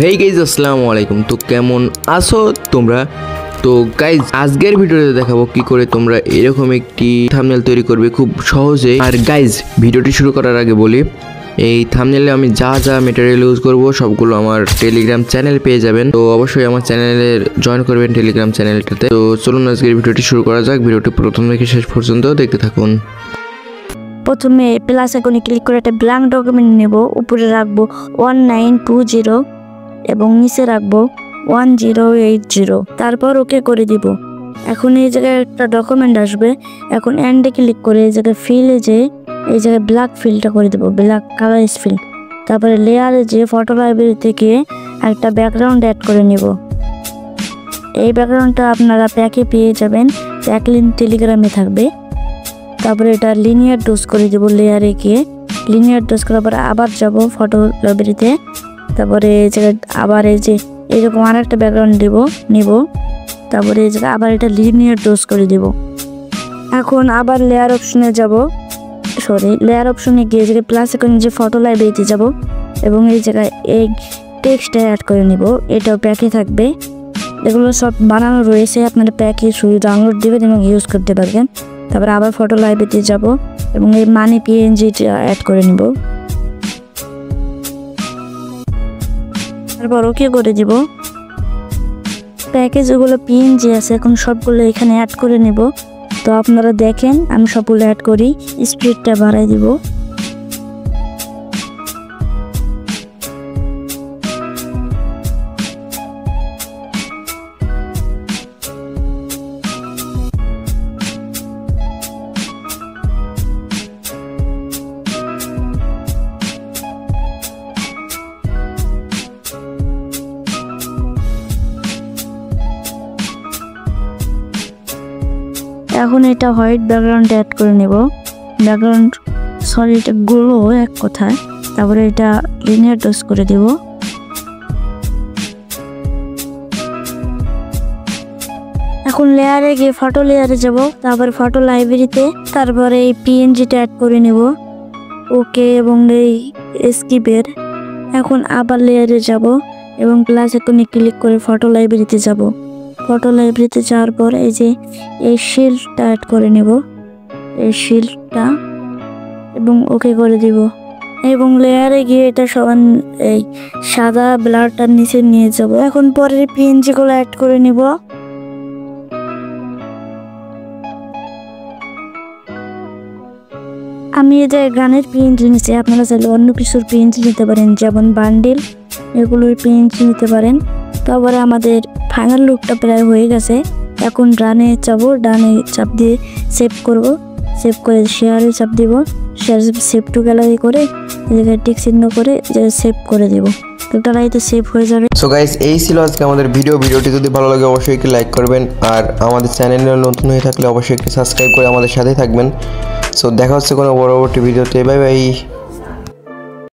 Hey guys আসসালামু আলাইকুম। তো কেমন আছো তোমরা? তো গাইজ আজকের ভিডিওতে দেখাবো কি করে তোমরা এরকম একটি থাম্বনেল তৈরি করবে খুব সহজে। আর গাইজ ভিডিওটি শুরু করার আগে বলি, এই থাম্বনেলে আমি যা যা ম্যাটেরিয়াল ইউজ করব সবগুলো আমার টেলিগ্রাম চ্যানেল পেয়ে যাবেন। তো অবশ্যই আমার চ্যানেলের জয়েন করবেন টেলিগ্রাম চ্যানেলটাতে। তো চলুন আজকের ভিডিওটি শুরু করা যাক। ভিডিওটি প্রথম থেকে শেষ পর্যন্ত দেখতে থাকুন। প্রথমে প্লাস আইকনে ক্লিক করে একটা ব্ল্যাঙ্ক ডকুমেন্ট নেব, উপরে রাখবো 1920 এবং নিচে রাখবো 1080, তারপর ওকে করে দিব। এখন এই জায়গায় একটা ডকুমেন্ট আসবে, এখন এন্ডে ক্লিক করে এই জায়গায় ফিলে যে এই জায়গায় ব্ল্যাক ফিলটা করে দেবো, ব্ল্যাক কালার ফিল। তারপরে লেয়ারে যে ফটো লাইব্রেরি থেকে একটা ব্যাকগ্রাউন্ড অ্যাড করে নিব। এই ব্যাকগ্রাউন্ডটা আপনারা প্যাকে পেয়ে যাবেন, প্যাক লিঙ্ক টেলিগ্রামে থাকবে। তারপরে এটা লিনিয়ার ডোজ করে দেবো, লেয়ারে গিয়ে লিনিয়ার ডোজ করার পরে আবার যাব ফটো লাইব্রেরিতে। তারপরে এই জায়গায় আবার এই যে এরকম আর একটা ব্যাকগ্রাউন্ড নিব। তারপরে এই জায়গায় আবার এটা লিনিয়ার ডোজ করে দেব। এখন আবার লেয়ার অপশনে যাব, লেয়ার অপশনে গিয়ে জায়গায় প্লাস আইকনে যে ফটো লাইব্রেরিতে যাব এবং এই জায়গায় এই টেক্সটটা অ্যাড করে নিব। এটাও প্যাকে থাকবে, এগুলো সব বানানো রয়েছে, আপনারা প্যাকে শুধু ডাউনলোড দেবেন এবং ইউজ করতে পারবেন। তারপরে আবার ফটো লাইব্রেরিতে যাব এবং এই মানি পিএনজিটা অ্যাড করে নিব। তারপর ওকে করে দিব। প্যাকেজ যেগুলো পিএনজি আছে এখন সবগুলো এখানে অ্যাড করে নেব। তো আপনারা দেখেন আমি সবগুলো অ্যাড করি, স্পিডটা বাড়াই দিব। এখন এটা হোয়াইট ব্যাকগ্রাউন্ড অ্যাড করে নেব, এটা গুলো এক কথায়। তারপরে এটা লিনিয়ার ডোজ করে দেব। এখন লেয়ারে গিয়ে ফটো লেয়ারে যাব, তারপরে ফটো লাইব্রেরিতে, তারপরে এই পিএনজিটা অ্যাড করে নেব, ওকে এবং এই স্কিপের। এখন আবার লেয়ারে যাব এবং প্লাস আইকনে ক্লিক করে ফটো লাইব্রেরিতে যাব। ফটো লাইব্রেরিতে যাওয়ার পর এই যে এই শিল্ডটা অ্যাড করে নেব, এই শিল্ডটা, এবং ওকে করে দিব। এবং লেয়ারে গিয়ে এটা সমান এই সাদা ব্লারটার নিচে নিয়ে যাব। এখন পরের পিএনজিগুলো অ্যাড করে নেব। আমি এই যে গানের পিএনজি নিচ্ছি, আপনারা চাইলে অন্য কিছুর পিএনজি নিতে পারেন, যেমন বান্ডিল, এগুলোর পিএনজি নিতে পারেন। তারপরে আমাদের ফাইনাল লুকটা প্রায় হয়ে গেছে। এখন ডানে যাব, ডানে চাপ দিয়ে সেভ করব, সেভ করে শেয়ারে চাপ দিব, শেয়ার সেভ টু গ্যালারি করে এদিকে টিক চিহ্ন করে সেভ করে দেব। টোটালাই তো সেভ হয়ে যাবে। সো গাইস এই ছিল আজকে আমাদের ভিডিওটি যদি ভালো লাগে অবশ্যই একটি লাইক করবেন, আর আমাদের চ্যানেলে নতুন হয়ে থাকলে অবশ্যই একটি সাবস্ক্রাইব করে আমাদের সাথে থাকবেন। সো দেখা হচ্ছে কোনো পরবর্তী ভিডিওতে। Bye bye.